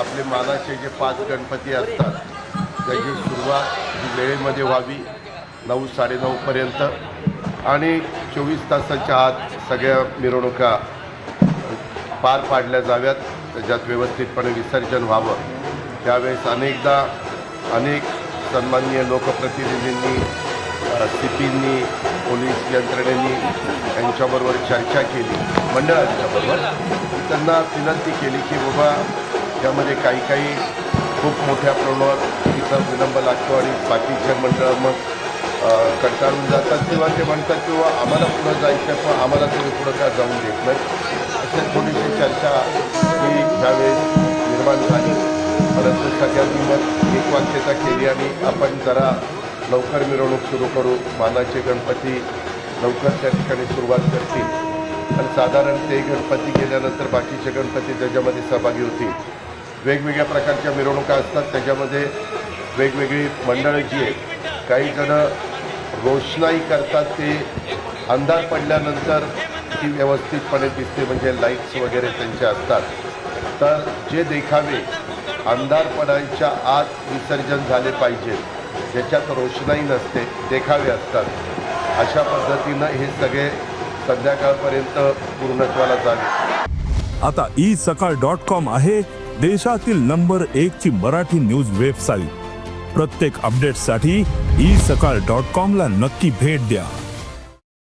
आपले मानाचे जे 5 गणपती असतात त्याची सुरुवात ही वेळेमध्ये व्हावी 9 साडेनऊ पर्यंत आणि 24 तासाच्या आत सगळ्या मिरवणुका पार पाडल्या जाव्यात, त्याच्यात व्यवस्थितपणे विसर्जन व्हावं. त्यावेळेस अनेक सन्माननीय लोकप्रतिनिधींनी, CPंनी, पोलीस यंत्रणेनी यांच्याबरोबर चर्चा केली, मंडळांच्याबरोबर. त्यांना विनंती केली की बाबा यामध्ये काही खूप मोठ्या प्रमाणावर इथं विलंब लागतो आणि बाकीचे मंडळ मग कंटाळून जातात किंवा ते म्हणतात किंवा आम्हाला पुढं जायचं पण आम्हाला तुम्ही पुढं का जाऊन देत नाही, अशी थोडीशी चर्चा ही त्यावेळेस निर्माण झाली. परंतु सगळ्यांनी मग एकवाक्यता केली आणि आपण जरा लवकर मिरवणूक सुरू करू. मानाचे गणपती लवकर त्या ठिकाणी सुरुवात करतील आणि साधारण ते गणपती गेल्यानंतर बाकीचे गणपती त्याच्यामध्ये सहभागी होतील. वेगवेगळ्या प्रकारच्या मिरवणुका असतात, त्याच्यामध्ये वेगवेगळी मंडळं जी आहेत, काही जणं रोषणाई करतात, ते अंधार पडल्यानंतर ती व्यवस्थितपणे दिसते, म्हणजे लाईट्स वगैरे त्यांचे असतात. तर जे देखावे अंधार पडायच्या आत विसर्जन झाले पाहिजे, ज्याच्यात रोषणाई नसते, देखावे असतात, अशा पद्धतीनं हे सगळे संध्याकाळपर्यंत पूर्णत्वाला जावे. आता isakal.com आहे देशातील नंबर 1 ची मराठी न्यूज वेबसाईट. प्रत्येक अपडेटसाठी isakal.com ला नक्की भेट द्या.